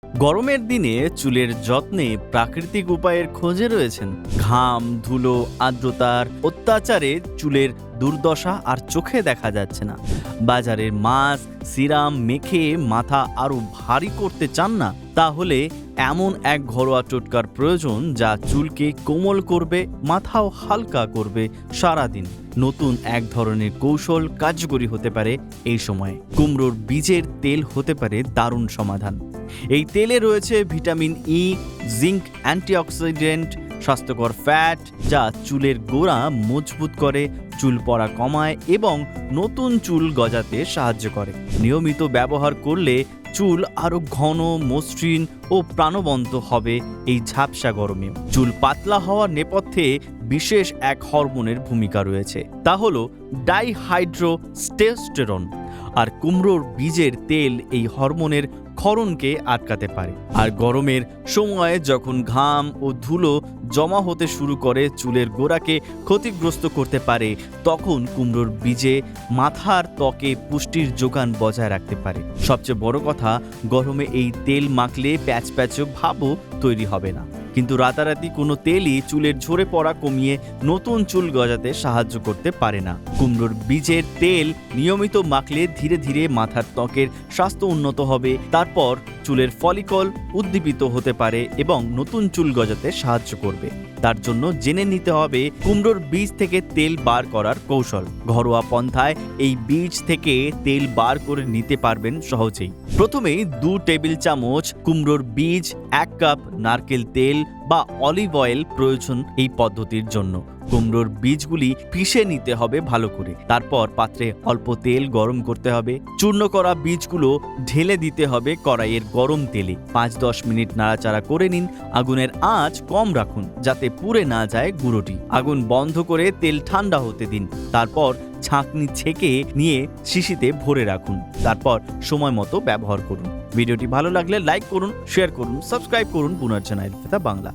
গরমের দিনে চুলের যত্নে প্রাকৃতিক উপায়ের খোঁজে রয়েছেন। ঘাম, ধুলো, আর্দ্রতার অত্যাচারে চুলের দুর্দশা আর চোখে দেখা যাচ্ছে না। বাজারের মাস্ক, সিরাম মেখে মাথা আরো ভারী করতে চান না? তাহলে এমন এক ঘরোয়া টোটকার প্রয়োজন যা চুলকে কোমল করবে, মাথাও হালকা করবে সারাদিন। নতুন এক ধরনের কৌশল কার্যকরী হতে পারে এই সময়ে। কুমড়োর বীজের তেল হতে পারে দারুণ সমাধান। এই তেলে রয়েছে ভিটামিন ই, জিঙ্ক, অ্যান্টিঅক্সিডেন্ট, স্বাস্থ্যকর ফ্যাট যা চুলের গোড়া মজবুত করে, চুল পড়া কমায় এবং নতুন চুল গজাতে সাহায্য করে। নিয়মিত ব্যবহার করলে চুল আরো ঘন, মসৃণ ও প্রাণবন্ত হবে। এই ঝাপসা গরমে চুল পাতলা হওয়ার নেপথ্যে বিশেষ এক হরমোনের ভূমিকা রয়েছে, তা হলো ডাইহাইড্রোটেস্টোস্টেরন। আর কুমড়োর বীজের তেল এই হরমোনের ক্ষরণকে আটকাতে পারে। আর গরমের সময়ে যখন ঘাম ও ধুলো জমা হতে শুরু করে, চুলের গোড়াকে ক্ষতিগ্রস্ত করতে পারে, তখন কুমড়োর বীজে মাথার ত্বকে পুষ্টির যোগান বজায় রাখতে পারে। সবচেয়ে বড় কথা, গরমে এই তেল মাখলে প্যাচ ভাবও তৈরি হবে না। কিন্তু রাতারাতি কোনো তেলই চুলের ঝরে পড়া কমিয়ে নতুন চুল গজাতে সাহায্য করতে পারে না। কুমড়োর বীজের তেল নিয়মিত মাখলে ধীরে ধীরে মাথার ত্বকের স্বাস্থ্য উন্নত হবে। তারপর চুলের ফলিকল উদ্দীপিত হতে পারে এবং নতুন চুল গজাতে সাহায্য করবে। তার জন্য জেনে নিতে হবে কুমড়োর বীজ থেকে তেল বার করার কৌশল। ঘরোয়া পন্থায় এই বীজ থেকে তেল বার করে নিতে পারবেন সহজেই। প্রথমেই 2 টেবিল চামচ কুমড়োর বীজ, 1 কাপ নারকেল তেল বা অলিভ অয়েল প্রয়োজন এই পদ্ধতির জন্য। কুমড়োর বীজগুলি পিষে নিতে হবে ভালো করে। তারপর পাত্রে অল্প তেল গরম করতে হবে। চূর্ণ করা বীজগুলো ঢেলে দিতে হবে কড়াইয়ের গরম তেলে। 5-10 মিনিট নাড়াচাড়া করে নিন। আগুনের আঁচ কম রাখুন যাতে পুড়ে না যায় গুঁড়োটি। আগুন বন্ধ করে তেল ঠান্ডা হতে দিন। তারপর ছাঁকনি ছেঁকে নিয়ে শিশিতে ভরে রাখুন। তারপর সময় মতো ব্যবহার করুন। ভিডিওটি ভালো লাগলে লাইক করুন, শেয়ার করুন, সাবস্ক্রাইব করুন পুনর্জন আয়ুর্বেদা বাংলা।